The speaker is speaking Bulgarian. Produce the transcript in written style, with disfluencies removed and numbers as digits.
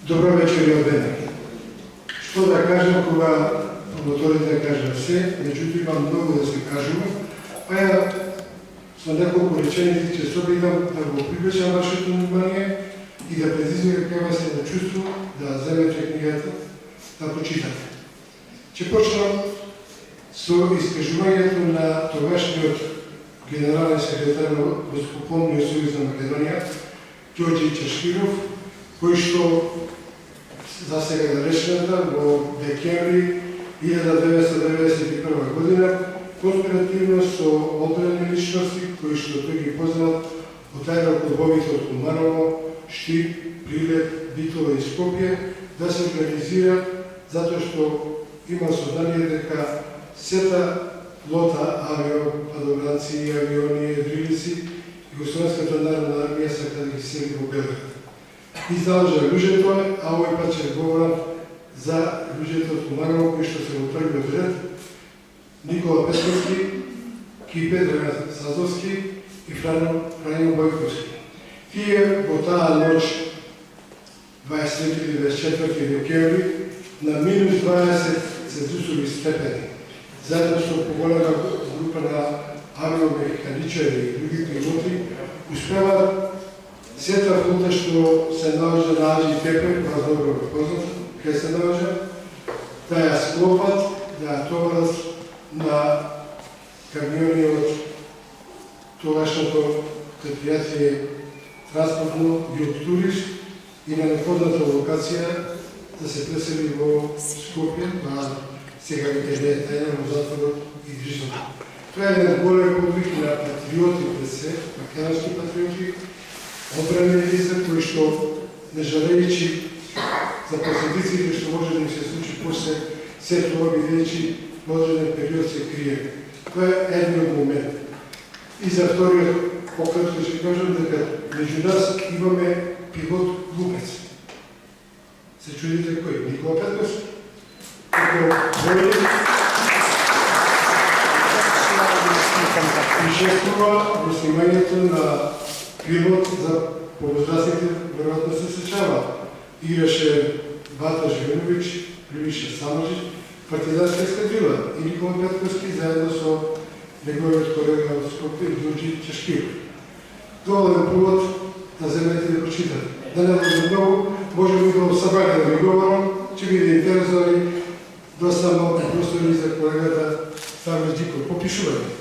Добро вечер од мене. Што да кажам кога промоторите да кажат се, меѓутоа има многу да се кажува, па ја со неколку реченици ќе се обидам да го привлечам вашето внимание и да предизвикам кај вас едно чувство да земете книгата, да прочитате. Ќе почнам со искажувањето на тогашниот генерален секретар на Воскопловниот сојуз на Македонија, Ѓорѓе Чешкиров, кој што за сега наречената во декември 1991 година конспиративно со одбрани личности кои што тој ги познават од аероклубовите од Куманово, Штип, Прилеп, Битола и Скопје да се организира затоа што има сознание дека сета флота авиопадобранци, авиони, едрилици Југословенската народна армија сака да ги сели во Белград. Издалжа луѓето, а овој пат ќе говорам за луѓето од Куманово кои што се во првиот ред, Никола Песковски, Кипе Драган Сазовски и Фрањо Бојковски. Тие во таа ноќ 23-24 декември на минус 20 целзиусови степени, заедно со поголема група на авиомеханичари и други пилоти, успеваат сета флота што се наоѓа на Аџи Тепе, вас добро го познат, кај се наоѓа, да ја склопат, да ја товарат на камиони од тогашното предпријатие транспортно Јуктурис и на неходната локација да се пресели во Скопје, па сега веќе не е тајна во затворот и Грижата. Тоа е еден голем подвиг на патриоти пред се, македонски патриоти, одбранени лица кои што, не жалејќи за последиците што може да им се случи после се тоа бидејќи одреден период се крие. Тоа е едниот момент. И за вториот пократко ќе кажам дека меѓу нас имаме пилот глупец. Се чудите кој? Никола Петковски? Пришествува во снимањето на пилот за повозрастните, веројатно се сеќава. Играше Бата Живеновиќ, Любиша Самарджич, партизанска ескадрила и Никола Петковски заедно со неговиот колега од Скопје, Ѓорѓе Чешкиров. Доволен повод да земете да прочитате. Да не може многу, можеме да собрание да ви говорам, ќе биде интересно и доста малку простори за колегата Ставле Џиков. Попишување.